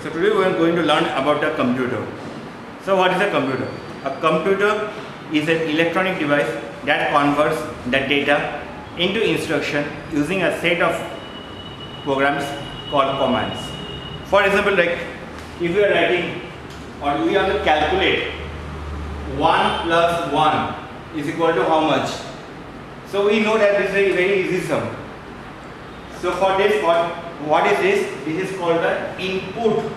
So today we are going to learn about a computer. So what is a computer? A computer is an electronic device that converts the data into instruction using a set of programs called commands. For example, like if we are writing or we want to calculate 1 plus 1 is equal to how much? So we know that this is a very easy sum. So for this, what is this? This is called the input,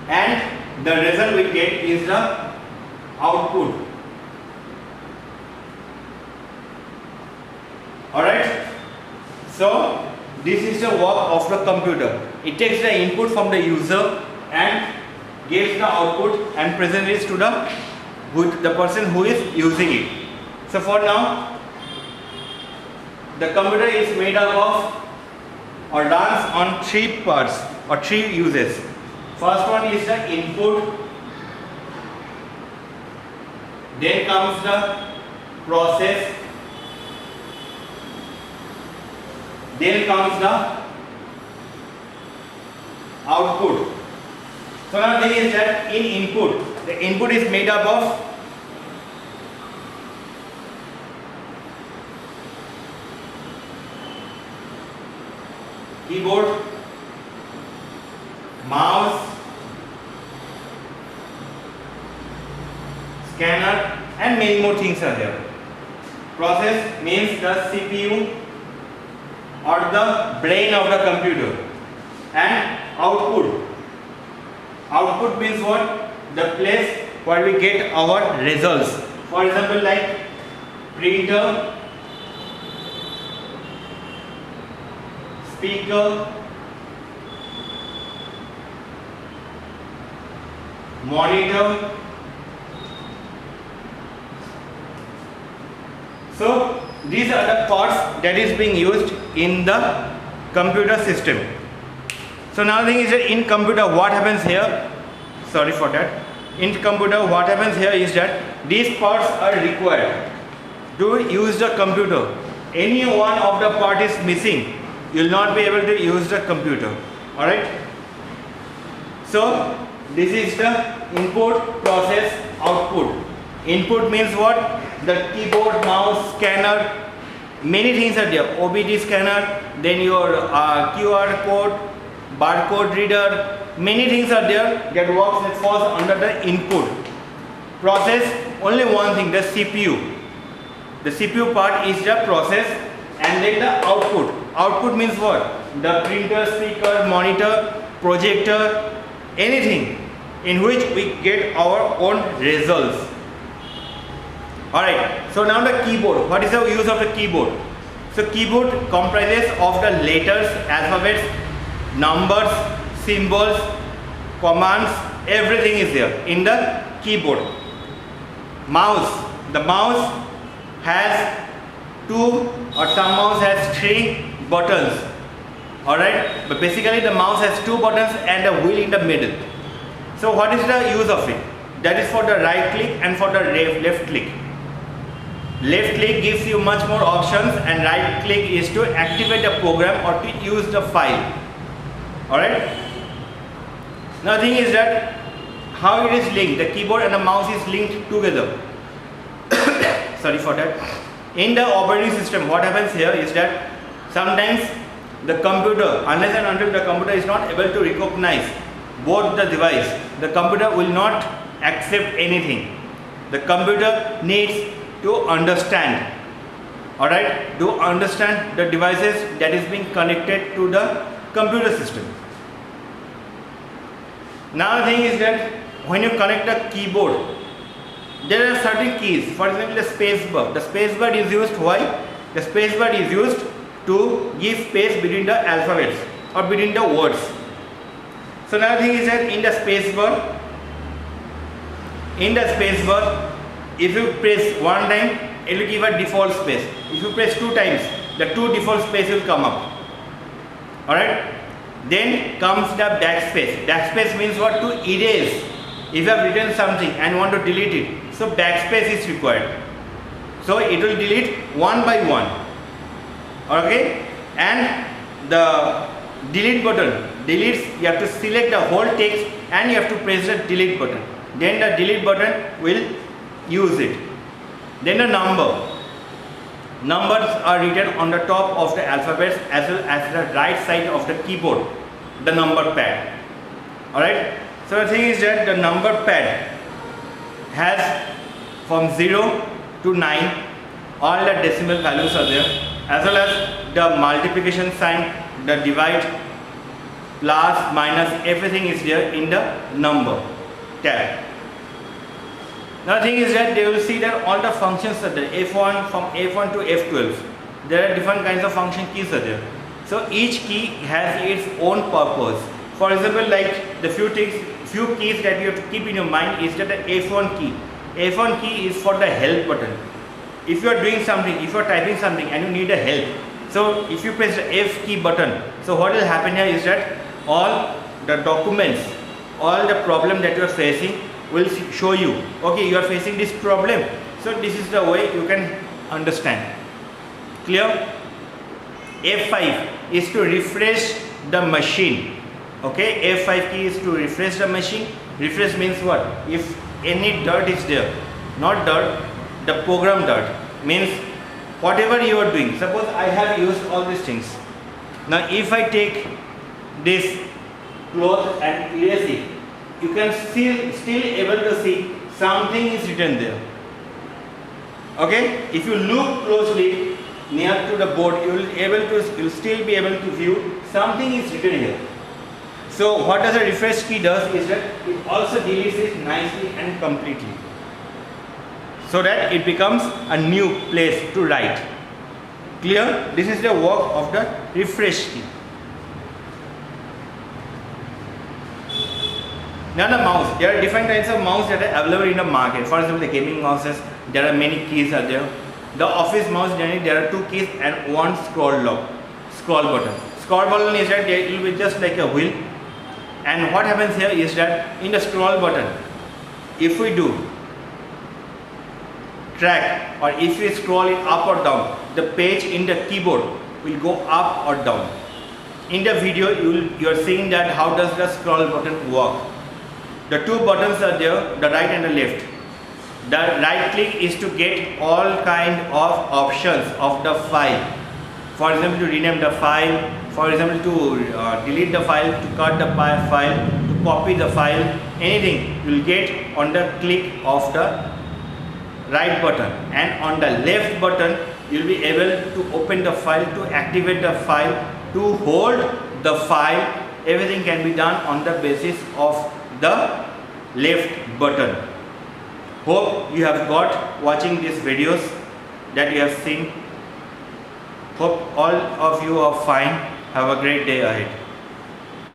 and the result we get is the output. Alright, so this is the work of the computer. It takes the input from the user and gives the output and presents it to the person who is using it. So for now, the computer is made up of or runs on three parts or three uses. First one is the input, then comes the process, then comes the output. So now the thing is that in input, the input is made up of keyboard, mouse, scanner, and many more things are there. Process means the CPU or the brain of the computer, and output. Output means what? The place where we get our results. For example, like printer, speaker, monitor. So these are the parts that is being used in the computer system. So now the thing is that in computer what happens here, sorry for that, in computer what happens here is that these parts are required to use the computer. Any one of the part is missing, you will not be able to use the computer. Alright, so this is the input, process, output. Input means what? The keyboard, mouse, scanner, many things are there. OBD scanner, then your QR code, barcode reader, many things are there that works, that falls under the input. Process, only one thing, the CPU. The CPU part is the process, and then the output. Output means what? The printer, speaker, monitor, projector, anything in which we get our own results. Alright, so now the keyboard. What is the use of the keyboard? So keyboard comprises of the letters, alphabets, numbers, symbols, commands, everything is there in the keyboard. Mouse. The mouse has two, or some mouse has three buttons. Alright, but basically the mouse has two buttons and a wheel in the middle. So what is the use of it? That is for the right click and for the left click. Left click gives you much more options, and right click is to activate the program or to use the file. Alright. Now the thing is that how it is linked. The keyboard and the mouse is linked together. Sorry for that. In the operating system, what happens here is that sometimes the computer, unless and until the computer is not able to recognize both the device, the computer will not accept anything. The computer needs to understand, alright, to understand the devices that is being connected to the computer system. Now the thing is that when you connect a keyboard, there are certain keys. For example, the space bar. The space bar is used why? The space bar is used to give space between the alphabets or between the words. So now the thing is that in the space bar, if you press one time, it will give a default space. If you press two times, the two default space will come up. Alright. Then comes the backspace. Backspace means what? To erase. If you have written something and want to delete it, so backspace is required. So it will delete one by one. Okay. And the delete button deletes, you have to select the whole text and you have to press the delete button. Then the delete button will use it. Then the numbers are written on the top of the alphabets as well as the right side of the keyboard, the number pad. Alright, so the thing is that the number pad has from 0 to 9 all the decimal values are there, as well as the multiplication sign, the divide, plus, minus, everything is there in the number tab. Now the thing is that they will see that all the functions are there, F1 from F1 to F12. There are different kinds of function keys are there. So each key has its own purpose. For example, like the few keys that you have to keep in your mind is that the F1 key. F1 key is for the help button. If you are doing something, if you are typing something and you need a help, so if you press the F key button, so what will happen here is that all the documents, all the problem that you are facing will show you, okay, you are facing this problem, so this is the way you can understand. Clear? F5 is to refresh the machine. Okay, F5 key is to refresh the machine. Refresh means what? If any dirt is there, not dirt, the program dirt, means whatever you are doing. Suppose I have used all these things. Now if I take this cloth and erase it, you can still able to see something is written there. Okay, if you look closely near to the board, you will still be able to view something is written here. So what does a refresh key does is that it also deletes it nicely and completely, so that it becomes a new place to write. Clear? This is the work of the refresh key. Now the mouse, there are different kinds of mouse that are available in the market. For example, the gaming mouses, there are many keys are there. The office mouse, generally there are 2 keys and 1 scroll button. Scroll button is that it will be just like a wheel. And what happens here is that in the scroll button, if we do track or if we scroll it up or down, the page in the keyboard will go up or down. In the video, you are seeing that how does the scroll button work. The 2 buttons are there, the right and the left. The right click is to get all kind of options of the file. For example, to rename the file, for example, to delete the file, to cut the file, to copy the file, anything you will get on the click of the right button. And on the left button, you will be able to open the file, to activate the file, to hold the file. Everything can be done on the basis of the left button. Hope you have got watching these videos that you have seen. Hope all of you are fine. Have a great day ahead.